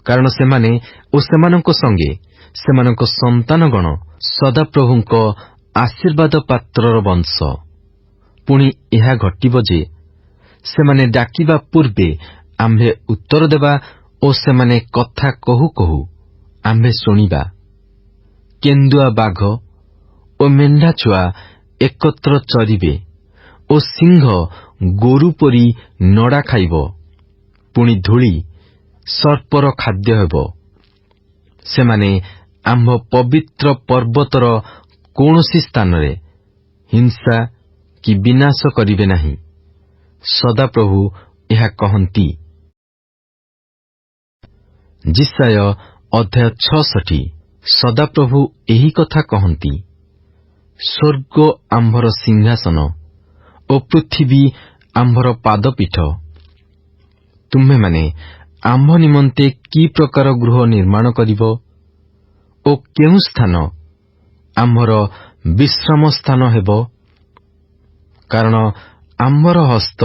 କାରଣ ସେମାନେ ଓ ସେମାନଙ୍କ ସଙ୍ଗେ ସେମାନଙ୍କ ସନ୍ତାନଗଣ ସଦାପ୍ରଭୁଙ୍କ ଆଶୀର୍ବାଦ ପାତ୍ରର ବଂଶ। ପୁଣି ଏହା ଘଟିବ ଯେ ସେମାନେ ଡାକିବା ପୂର୍ବେ ଆମ୍ଭେ ଉତ୍ତର ଦେବା ଓ ସେମାନେ କଥା କହୁ କହୁ ଆମ୍ଭେ ଶୁଣିବା। କେନ୍ଦୁଆ ବାଘ ଓ ମେଣ୍ଢାଛୁଆ ଏକତ୍ର ଚରିବେ ଓ ସିଂହ ଗୋରୁ ପରି ନଡ଼ା ଖାଇବ। ପୁଣି ଧୂଳି ସର୍ପର ଖାଦ୍ୟ ହେବ। ସେମାନେ ଆମ୍ଭ ପବିତ୍ର ପର୍ବତର କୌଣସି ସ୍ଥାନରେ ହିଂସା କି ବିନାଶ କରିବେ ନାହିଁ। ସଦାପ୍ରଭୁ ଏହା କହନ୍ତି। ଯିଶାୟ ଅଧ୍ୟାୟ 66। ସଦାପ୍ରଭୁ ଏହି କଥା କହନ୍ତି। ସ୍ୱର୍ଗ ଆମ୍ଭର ସିଂହାସନ ଓ ପୃଥିବୀ ଆମ୍ଭର ପାଦପୀଠ। ତୁମ୍ଭେମାନେ ଆମ୍ଭ ନିମନ୍ତେ କି ପ୍ରକାର ଗୃହ ନିର୍ମାଣ କରିବ ଓ କେଉଁ ସ୍ଥାନ ଆମ୍ଭର ବିଶ୍ରାମ ସ୍ଥାନ ହେବ? କାରଣ ଆମ୍ଭର ହସ୍ତ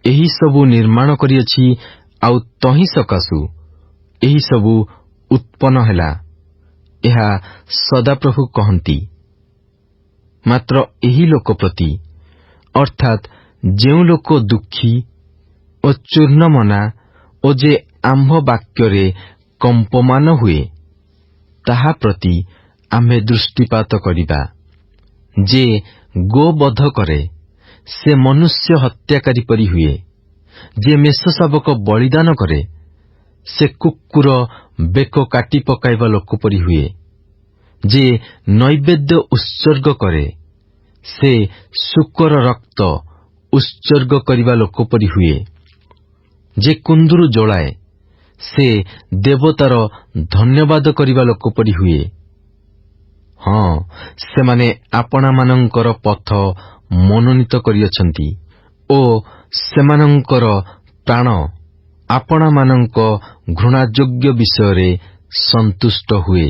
ଏହି ସବୁ ନିର୍ମାଣ କରିଅଛି, ଆଉ ତହିଁ ସକାଶୁ ଏହି ସବୁ ଉତ୍ପନ୍ନ ହେଲା। ଏହା ସଦାପ୍ରଭୁ କହନ୍ତି। ମାତ୍ର ଏହି ଲୋକ ପ୍ରତି, ଅର୍ଥାତ୍ ଯେଉଁ ଲୋକ ଦୁଃଖୀ ଓ ଚୂର୍ଣ୍ଣମନା ଓ ଯେ ଆମ୍ଭ ବାକ୍ୟରେ କମ୍ପମାନ ହୁଏ, ତାହା ପ୍ରତି ଆମ୍ଭେ ଦୃଷ୍ଟିପାତ କରିବା। ଯେ ଗୋବଧ କରେ, ସେ ମନୁଷ୍ୟ ହତ୍ୟାକାରୀ ପରି ହୁଏ। ଯେ ମେଷଶାବକ ବଳିଦାନ କରେ, ସେ କୁକୁର ବେକ କାଟି ପକାଇବା ଲୋକ ପରି ହୁଏ। ଯେ ନୈବେଦ୍ୟ ଉତ୍ସର୍ଗ କରେ, ସେ ଶୂକର ରକ୍ତ ଉତ୍ସର୍ଗ କରିବା ଲୋକ ପରି ହୁଏ। ଯେ କୁନ୍ଦୁରୁ ଜଳାଏ, ସେ ଦେବତାର ଧନ୍ୟବାଦ କରିବା ଲୋକ ପରି ହୁଏ। ହଁ, ସେମାନେ ଆପଣାମାନଙ୍କର ପଥ ମନୋନୀତ କରିଅଛନ୍ତି ଓ ସେମାନଙ୍କର ପ୍ରାଣ ଆପଣାମାନଙ୍କ ଘୃଣାଯୋଗ୍ୟ ବିଷୟରେ ସନ୍ତୁଷ୍ଟ ହୁଏ।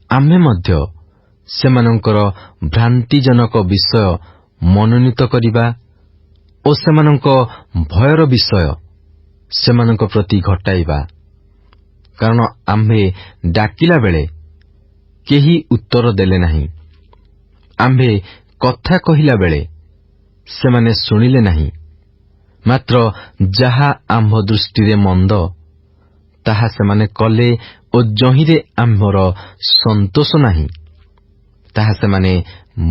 ଆମ୍ଭେ ମଧ୍ୟ ସେମାନଙ୍କର ଭ୍ରାନ୍ତିଜନକ ବିଷୟ ମନୋନୀତ କରିବା ଓ ସେମାନଙ୍କ ଭୟର ବିଷୟ ସେମାନଙ୍କ ପ୍ରତି ଘଟାଇବା। କାରଣ ଆମ୍ଭେ ଡାକିଲା ବେଳେ କେହି ଉତ୍ତର ଦେଲେ ନାହିଁ। ଆମ୍ଭେ କଥା କହିଲା ବେଳେ ସେମାନେ ଶୁଣିଲେ ନାହିଁ। ମାତ୍ର ଯାହା ଆମ୍ଭ ଦୃଷ୍ଟିରେ ମନ୍ଦ, ତାହା ସେମାନେ କଲେ ଓ ଯହିଁରେ ଆମ୍ଭର ସନ୍ତୋଷ ନାହିଁ, ତାହା ସେମାନେ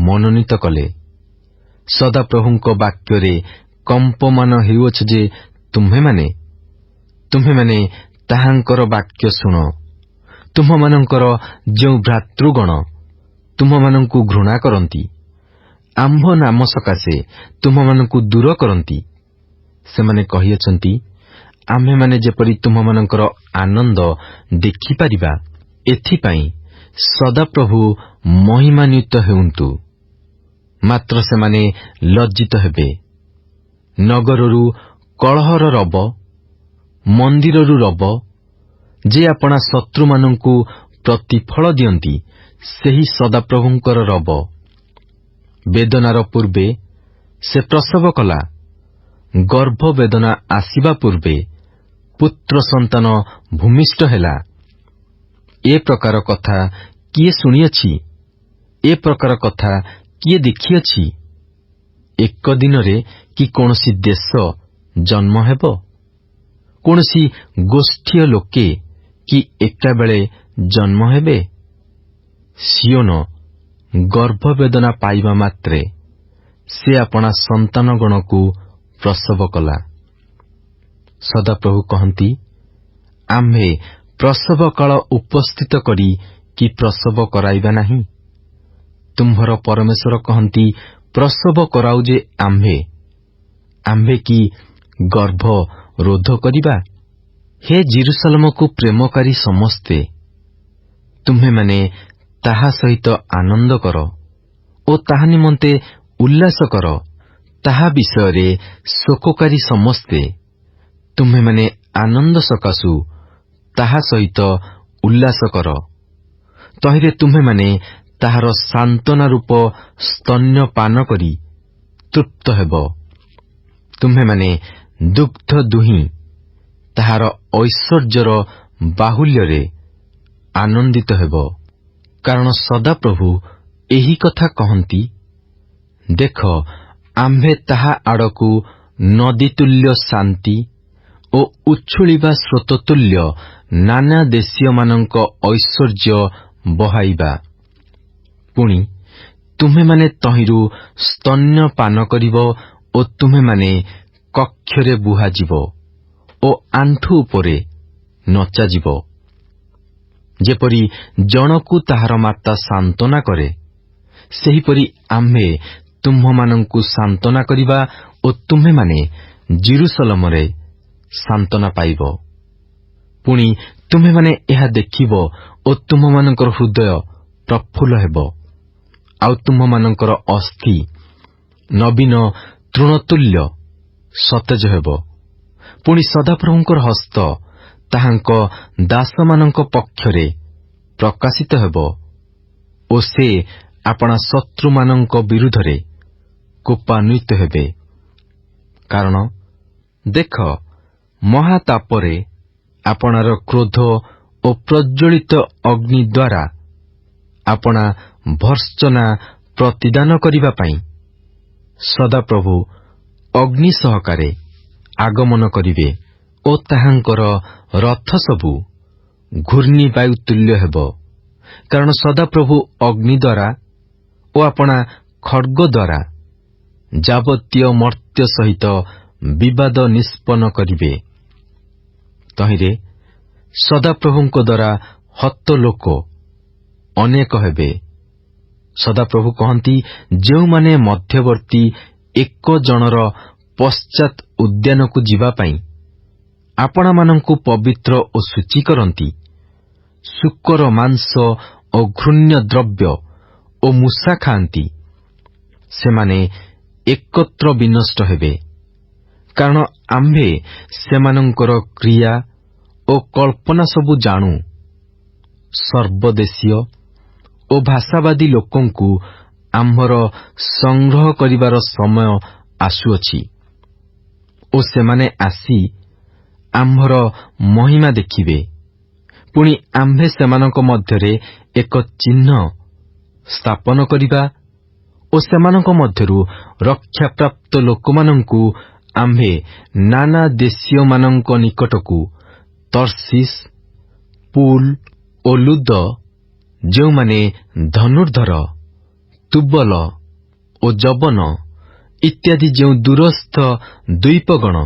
ମନୋନୀତ କଲେ। ସଦାପ୍ରଭୁଙ୍କ ବାକ୍ୟରେ କମ୍ପମାନ ହେଉଅଛି ଯେ ତୁମ୍ଭେମାନେ ତାହାଙ୍କର ବାକ୍ୟ ଶୁଣ। ତୁମ୍ଭମାନଙ୍କର ଯେଉଁ ଭ୍ରାତୃଗଣ ତୁମ୍ଭମାନଙ୍କୁ ଘୃଣା କରନ୍ତି, ଆମ୍ଭ ନାମ ସକାଶେ ତୁମମାନଙ୍କୁ ଦୂର କରନ୍ତି। ସେମାନେ କହିଅଛନ୍ତି, ଆମ୍ଭେମାନେ ଯେପରି ତୁମମାନଙ୍କର ଆନନ୍ଦ ଦେଖିପାରିବା, ଏଥିପାଇଁ ସଦାପ୍ରଭୁ ମହିମାନ୍ୱିତ ହେଉନ୍ତୁ। ମାତ୍ର ସେମାନେ ଲଜ୍ଜିତ ହେବେ। ନଗରରୁ କଳହର ରବ, ମନ୍ଦିରରୁ ରବ, ଯେ ଆପଣା ଶତ୍ରୁମାନଙ୍କୁ ପ୍ରତିଫଳ ଦିଅନ୍ତି, ସେହି ସଦାପ୍ରଭୁଙ୍କର ରବ। ବେଦନାର ପୂର୍ବେ ସେ ପ୍ରସବ କଲା, ଗର୍ଭ ବେଦନା ଆସିବା ପୂର୍ବେ ପୁତ୍ର ସନ୍ତାନ ଭୂମିଷ୍ଠ ହେଲା। ଏ ପ୍ରକାର କଥା କିଏ ଶୁଣିଅଛି? ଏ ପ୍ରକାର କଥା କିଏ ଦେଖିଅଛି? ଏକ ଦିନରେ କି କୌଣସି ଦେଶ ଜନ୍ମ ହେବ? କୌଣସି ଗୋଷ୍ଠୀୟ ଲୋକେ କି ଏକାବେଳେ ଜନ୍ମ ହେବେ? ସିଓନ ଗର୍ଭବେଦନା ପାଇବା ମାତ୍ରେ ସେ ଆପଣା ସନ୍ତାନଗଣକୁ ପ୍ରସବ କଲା। ସଦାପ୍ରଭୁ କହନ୍ତି, ଆମ୍ଭେ ପ୍ରସବ କାଳ ଉପସ୍ଥିତ କରି କି ପ୍ରସବ କରାଇବା ନାହିଁ? ତୁମ୍ଭର ପରମେଶ୍ୱର କହନ୍ତି, ପ୍ରସବ କରାଉ ଯେ ଆମ୍ଭେ କି ଗର୍ଭ ରୋଧ କରିବା? ହେ ଜେରୁସାଲେମକୁ ପ୍ରେମକାରୀ ସମସ୍ତେ, ତୁମ୍ଭେମାନେ ତାହା ସହିତ ଆନନ୍ଦ କର ଓ ତାହା ନିମନ୍ତେ ଉଲ୍ଲାସ କର। ତାହା ବିଷୟରେ ଶୋକକାରୀ ସମସ୍ତେ, ତୁମ୍ଭେମାନେ ଆନନ୍ଦ ସକାଶୁ ତାହା ସହିତ ଉଲ୍ଲାସ କର। ତହିଁରେ ତୁମ୍ଭେମାନେ ତାହାର ସାନ୍ତ୍ୱନା ରୂପ ସ୍ତନ୍ୟ ପାନ କରି ତୃପ୍ତ ହେବ। ତୁମ୍ଭେମାନେ ଦୁଗ୍ଧ ଦୁହିଁ ତାହାର ଐଶ୍ୱର୍ଯ୍ୟର ବାହୁଲ୍ୟରେ ଆନନ୍ଦିତ ହେବ। କାରଣ ସଦାପ୍ରଭୁ ଏହି କଥା କହନ୍ତି, ଦେଖ, ଆମ୍ଭେ ତାହା ଆଡ଼କୁ ନଦୀତୁଲ୍ୟ ଶାନ୍ତି ଓ ଉଚ୍ଛୁଳିବା ସ୍ରୋତତୁଲ୍ୟ ନାନା ଦେଶୀୟମାନଙ୍କ ଐଶ୍ୱର୍ଯ୍ୟ ବହାଇବା। ପୁଣି ତୁମ୍ଭେମାନେ ତହିଁରୁ ସ୍ତନ୍ୟ ପାନ କରିବ ଓ ତୁମ୍ଭେମାନେ କକ୍ଷରେ ବୁହାଯିବ ଓ ଆଣ୍ଠୁ ଉପରେ ନଚାଯିବ। ଯେପରି ଜଣକୁ ତାହାର ମାତା ସାନ୍ତ୍ୱନା କରେ, ସେହିପରି ଆମ୍ଭେ ତୁମ୍ଭମାନଙ୍କୁ ସାନ୍ତ୍ୱନା କରିବା ଓ ତୁମ୍ଭେମାନେ ଜେରୁସାଲେମରେ ସାନ୍ତ୍ୱନା ପାଇବ। ପୁଣି ତୁମ୍ଭେମାନେ ଏହା ଦେଖିବ ଓ ତୁମ୍ଭମାନଙ୍କର ହୃଦୟ ପ୍ରଫୁଲ୍ଲ ହେବ, ଆଉ ତୁମ୍ଭମାନଙ୍କର ଅସ୍ଥି ନବୀନ ତୃଣତୁଲ୍ୟ ସତେଜ ହେବ। ପୁଣି ସଦାପ୍ରଭୁଙ୍କର ହସ୍ତ ତାହାଙ୍କ ଦାସମାନଙ୍କ ପକ୍ଷରେ ପ୍ରକାଶିତ ହେବ ଓ ସେ ଆପଣା ଶତ୍ରୁମାନଙ୍କ ବିରୁଦ୍ଧରେ କୋପାନ୍ୱିତ ହେବେ। କାରଣ ଦେଖ, ମହାତାପରେ ଆପଣାର କ୍ରୋଧ ଓ ପ୍ରଜ୍ୱଳିତ ଅଗ୍ନି ଦ୍ୱାରା ଆପଣା ଭର୍ତ୍ସନା ପ୍ରତିଦାନ କରିବା ପାଇଁ ସଦାପ୍ରଭୁ ଅଗ୍ନି ସହକାରେ ଆଗମନ କରିବେ ଓ ତାହାଙ୍କର ରଥ ସବୁ ଘୂର୍ଣ୍ଣିବାୟୁ ତୁଲ୍ୟ ହେବ। କାରଣ ସଦାପ୍ରଭୁ ଅଗ୍ନି ଦ୍ୱାରା ଓ ଆପଣା ଖଡ୍ଗ ଦ୍ୱାରା ଯାବତୀୟ ମର୍ତ୍ତ୍ୟ ସହିତ ବିବାଦ ନିଷ୍ପନ୍ନ କରିବେ। ତହିଁରେ ସଦାପ୍ରଭୁଙ୍କ ଦ୍ୱାରା ହତ ଲୋକ ଅନେକ ହେବେ। ସଦାପ୍ରଭୁ କହନ୍ତି, ଯେଉଁମାନେ ମଧ୍ୟବର୍ତ୍ତୀ ଏକ ଜଣର ପଶ୍ଚାତ୍ ଉଦ୍ୟାନକୁ ଯିବା ପାଇଁ ଆପଣାମାନଙ୍କୁ ପବିତ୍ର ଓ ଶୁଚି କରନ୍ତି, ଶୂକର ମାଂସ ଓ ଘୃଣ୍ୟ ଦ୍ରବ୍ୟ ଓ ମୂଷା ଖାଆନ୍ତି, ସେମାନେ ଏକତ୍ର ବିନଷ୍ଟ ହେବେ। କାରଣ ଆମ୍ଭେ ସେମାନଙ୍କର କ୍ରିୟା ଓ କଳ୍ପନା ସବୁ ଜାଣୁ। ସର୍ବଦେଶୀୟ ଓ ଭାଷାବାଦୀ ଲୋକଙ୍କୁ ଆମ୍ଭର ସଂଗ୍ରହ କରିବାର ସମୟ ଆସୁଅଛି ଓ ସେମାନେ ଆସି ଆମ୍ଭର ମହିମା ଦେଖିବେ। ପୁଣି ଆମ୍ଭେ ସେମାନଙ୍କ ମଧ୍ୟରେ ଏକ ଚିହ୍ନ ସ୍ଥାପନ କରିବା ଓ ସେମାନଙ୍କ ମଧ୍ୟରୁ ରକ୍ଷାପ୍ରାପ୍ତ ଲୋକମାନଙ୍କୁ ଆମ୍ଭେ ନାନା ଦେଶୀୟମାନଙ୍କ ନିକଟକୁ ତର୍ଷିସ୍, ପୁଲ୍ ଓ ଲୁଦ, ଯେଉଁମାନେ ଧନୁର୍ଦ୍ଧର, ତୁବଲ ଓ ଯବନ ଇତ୍ୟାଦି ଯେଉଁ ଦୂରସ୍ଥ ଦ୍ୱୀପଗଣ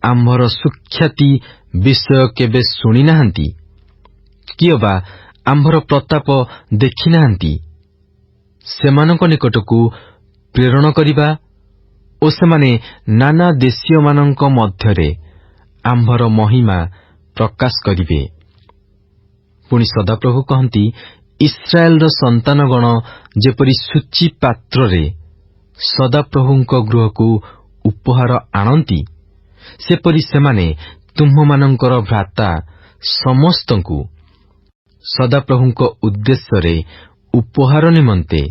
ଆମ୍ଭର ସୁଖ୍ୟାତି ବିଷୟ କେବେ ଶୁଣି ନାହାନ୍ତି, କିଅବା ଆମ୍ଭର ପ୍ରତାପ ଦେଖି ନାହାନ୍ତି, ସେମାନଙ୍କ ନିକଟକୁ ପ୍ରେରଣ କରିବା ଓ ସେମାନେ ନାନା ଦେଶୀୟମାନଙ୍କ ମଧ୍ୟରେ ଆମ୍ଭର ମହିମା ପ୍ରକାଶ କରିବେ। ପୁଣି ସଦାପ୍ରଭୁ କହନ୍ତି, ଇସ୍ରାଏଲର ସନ୍ତାନଗଣ ଯେପରି ସୂଚୀ ପାତ୍ରରେ ସଦାପ୍ରଭୁଙ୍କ ଗୃହକୁ ଉପହାର ଆଣନ୍ତି, ସେପରି ସେମାନେ ତୁମ୍ଭମାନଙ୍କର ଭ୍ରାତା ସମସ୍ତଙ୍କୁ ସଦାପ୍ରଭୁଙ୍କ ଉଦ୍ଦେଶ୍ୟରେ ଉପହାର ନିମନ୍ତେ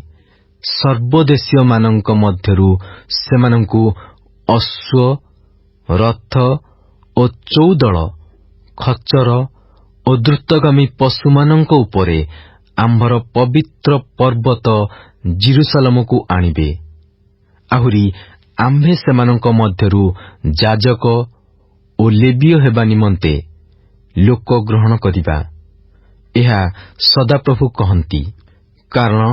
ସର୍ବଦେଶୀୟମାନଙ୍କ ମଧ୍ୟରୁ ସେମାନଙ୍କୁ ଅଶ୍ୱ, ରଥ ଓ ଚୌଦଳ, ଖଚ୍ଚର ଓ ଦ୍ରୁତଗାମୀ ପଶୁମାନଙ୍କ ଉପରେ ଆମ୍ଭର ପବିତ୍ର ପର୍ବତ ଜିରୁସାଲମକୁ ଆଣିବେ। ଆହୁରି ଆମ୍ଭେ ସେମାନଙ୍କ ମଧ୍ୟରୁ ଯାଜକ ଓ ଲେବୀୟ ହେବା ନିମନ୍ତେ ଲୋକ ଗ୍ରହଣ କରିବା। ଏହା ସଦାପ୍ରଭୁ କହନ୍ତି, କାରଣ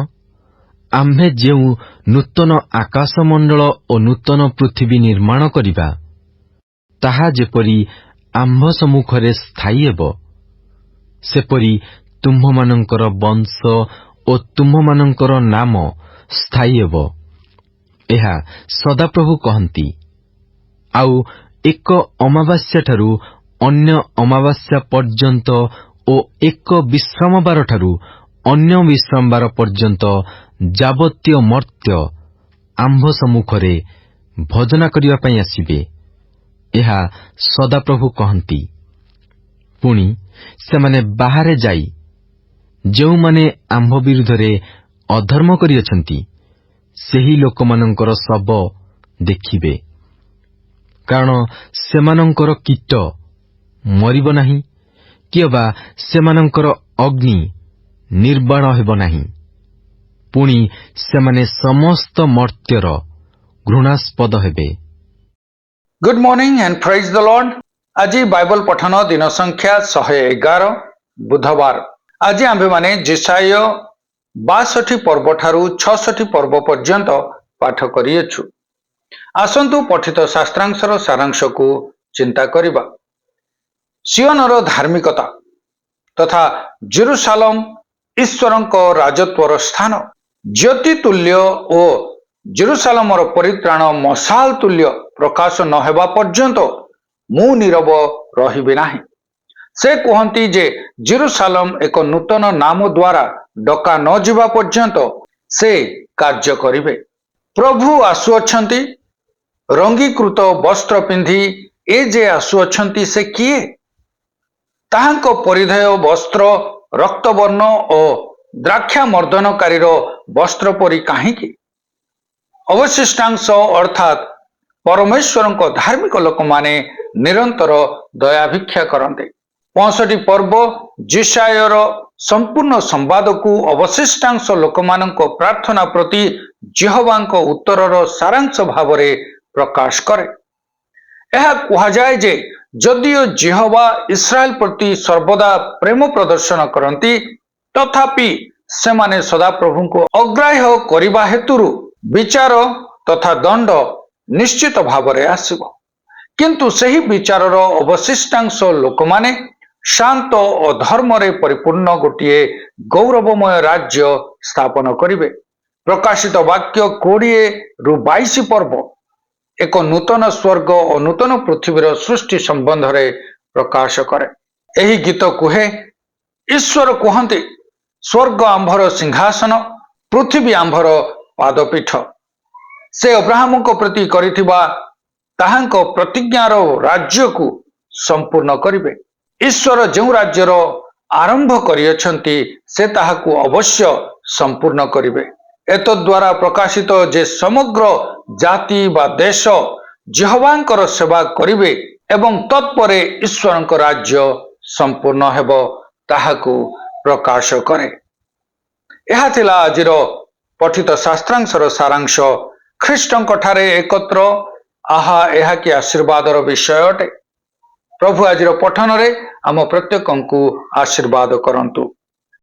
ଆମ୍ଭେ ଯେଉଁ ନୂତନ ଆକାଶମଣ୍ଡଳ ଓ ନୂତନ ପୃଥିବୀ ନିର୍ମାଣ କରିବା, ତାହା ଯେପରି ଆମ୍ଭ ସମ୍ମୁଖରେ ସ୍ଥାୟୀ ହେବ, ସେପରି ତୁମ୍ଭମାନଙ୍କର ବଂଶ ଓ ତୁମ୍ଭମାନଙ୍କର ନାମ ସ୍ଥାୟୀ ହେବ। ଏହା ସଦାପ୍ରଭୁ କହନ୍ତି। ଆଉ ଏକ ଅମାବାସ୍ୟାଠାରୁ ଅନ୍ୟ ଅମାବାସ୍ୟା ପର୍ଯ୍ୟନ୍ତ ଓ ଏକ ବିଶ୍ରାମବାରଠାରୁ ଅନ୍ୟ ବିଶ୍ରାମବାର ପର୍ଯ୍ୟନ୍ତ ଯାବତୀୟ ମର୍ତ୍ତ୍ୟ ଆମ୍ଭ ସମ୍ମୁଖରେ ଭଜନା କରିବା ପାଇଁ ଆସିବେ। ଏହା ସଦାପ୍ରଭୁ କହନ୍ତି। ପୁଣି ସେମାନେ ବାହାରେ ଯାଇ ଯେଉଁମାନେ ଆମ୍ଭ ବିରୁଦ୍ଧରେ ଅଧର୍ମ କରିଅଛନ୍ତି, ସେହି ଲୋକମାନଙ୍କର ଶବ ଦେଖିବେ। କାରଣ ସେମାନଙ୍କର କୀଟ ମରିବ ନାହିଁ, କିଅବା ସେମାନଙ୍କର ଅଗ୍ନି ନିର୍ବାଣ ହେବ ନାହିଁ। ପୁଣି ସେମାନେ ସମସ୍ତ ମର୍ତ୍ତ୍ୟର ଘୃଣାସ୍ପଦ ହେବେ। ଗୁଡ୍ ମର୍ଣ୍ଣିଂ ଆଣ୍ଡ ପ୍ରେଜ୍ ଦ ଲର୍ଡ। ଆଜି ବାଇବଲ ପଠନ ଦିନ ସଂଖ୍ୟା 111 ବୁଧବାର। ଆଜି ଆମ୍ଭେମାନେ ଯେଶାୟ 62 ପର୍ବଠାରୁ 66 ପର୍ବ ପର୍ଯ୍ୟନ୍ତ ପାଠ କରିଅଛୁ। ଆସନ୍ତୁ ପଠିତ ଶାସ୍ତ୍ରାଂଶର ସାରାଂଶକୁ ଚିନ୍ତା କରିବା। ସିଓନର ଧାର୍ମିକତା ତଥା ଜେରୁସାଲମ ଈଶ୍ୱରଙ୍କ ରାଜତ୍ୱର ସ୍ଥାନ। ଜ୍ୟୋତି ତୁଲ୍ୟ ଓ ଜେରୁସାଲମର ପରିତ୍ରାଣ ମଶାଲ ତୁଲ୍ୟ ପ୍ରକାଶ ନ ହେବା ପର୍ଯ୍ୟନ୍ତ ମୁଁ ନୀରବ ରହିବି ନାହିଁ। ସେ କୁହନ୍ତି ଯେ ଜେରୁସାଲମ ଏକ ନୂତନ ନାମ ଦ୍ୱାରା ଡକା ନ ଯିବା ପର୍ଯ୍ୟନ୍ତ ସେ କାର୍ଯ୍ୟ କରିବେ। ପ୍ରଭୁ ଆସୁଅଛନ୍ତି ରଙ୍ଗୀକୃତ ବସ୍ତ୍ର ପିନ୍ଧି। ଏ ଯେ ଆସୁଅଛନ୍ତି ସେ କିଏ? ତାହାଙ୍କ ପରିଧେୟ ବସ୍ତ୍ର ରକ୍ତବର୍ଣ୍ଣ ଓ ଦ୍ରାକ୍ଷା ମର୍ଦ୍ଦନକାରୀର ବସ୍ତ୍ର ପରି କାହିଁକି? ଅବଶିଷ୍ଟାଂଶ ଅର୍ଥାତ୍ ପରମେଶ୍ୱରଙ୍କ ଧାର୍ମିକ ଲୋକମାନେ ନିରନ୍ତର ଦୟାଭିକ୍ଷା କରନ୍ତି। 65 ପର୍ବ ଯେଶାୟର ସମ୍ପୂର୍ଣ୍ଣ ସମ୍ବାଦକୁ ଅବଶିଷ୍ଟାଂଶ ଲୋକମାନଙ୍କ ପ୍ରାର୍ଥନା ପ୍ରତି ଯେହୋବାଙ୍କ ଉତ୍ତରର ସାରାଂଶ ଭାବରେ ପ୍ରକାଶ କରେ। ଏହା କୁହାଯାଏ ଯେ ଯଦିଓ ଯେହୋବା ଇସ୍ରାଏଲ ପ୍ରତି ସର୍ବଦା ପ୍ରେମ ପ୍ରଦର୍ଶନ କରନ୍ତି, ତଥାପି ସେମାନେ ସଦାପ୍ରଭୁଙ୍କୁ ଅଗ୍ରାହ୍ୟ କରିବା ହେତୁରୁ ବିଚାର ତଥା ଦଣ୍ଡ ନିଶ୍ଚିତ ଭାବରେ ଆସିବ। କିନ୍ତୁ ସେହି ବିଚାରର ଅବଶିଷ୍ଟାଂଶ ଲୋକମାନେ ଶାନ୍ତ ଓ ଧର୍ମରେ ପରିପୂର୍ଣ୍ଣ ଗୋଟିଏ ଗୌରବମୟ ରାଜ୍ୟ ସ୍ଥାପନ କରିବେ। ପ୍ରକାଶିତ ବାକ୍ୟ 20-22 ପର୍ବ ଏକ ନୂତନ ସ୍ୱର୍ଗ ଓ ନୂତନ ପୃଥିବୀର ସୃଷ୍ଟି ସମ୍ବନ୍ଧରେ ପ୍ରକାଶ କରେ। ଏହି ଗୀତ କୁହେ, ଈଶ୍ୱର କୁହନ୍ତି, ସ୍ୱର୍ଗ ଆମ୍ଭର ସିଂହାସନ, ପୃଥିବୀ ଆମ୍ଭର ପାଦପୀଠ। ସେ ଅବ୍ରାହ୍ମଙ୍କ ପ୍ରତି କରିଥିବା ତାହାଙ୍କ ପ୍ରତିଜ୍ଞାର ରାଜ୍ୟକୁ ସମ୍ପୂର୍ଣ୍ଣ କରିବେ। ଈଶ୍ୱର ଯେଉଁ ରାଜ୍ୟର ଆରମ୍ଭ କରିଅଛନ୍ତି, ସେ ତାହାକୁ ଅବଶ୍ୟ ସମ୍ପୂର୍ଣ୍ଣ କରିବେ। ଏତଦ୍ୱାରା ପ୍ରକାଶିତ ଯେ ସମଗ୍ର ଜାତି ବା ଦେଶ ଯେହୋବାଙ୍କର ସେବା କରିବେ ଏବଂ ତତ୍ପରେ ଈଶ୍ୱରଙ୍କ ରାଜ୍ୟ ସମ୍ପୂର୍ଣ୍ଣ ହେବ, ତାହାକୁ ପ୍ରକାଶ କରେ। ଏହା ଥିଲା ଆଜିର ପଠିତ ଶାସ୍ତ୍ରାଂଶର ସାରାଂଶ। ଖ୍ରୀଷ୍ଟଙ୍କ ଠାରେ ଏକତ୍ର, ଆହା ଏହା କି ଆଶୀର୍ବାଦର ବିଷୟ ଅଟେ। ପ୍ରଭୁ ଆଜିର ପଠନରେ ଆମ ପ୍ରତ୍ୟେକଙ୍କୁ ଆଶୀର୍ବାଦ କରନ୍ତୁ।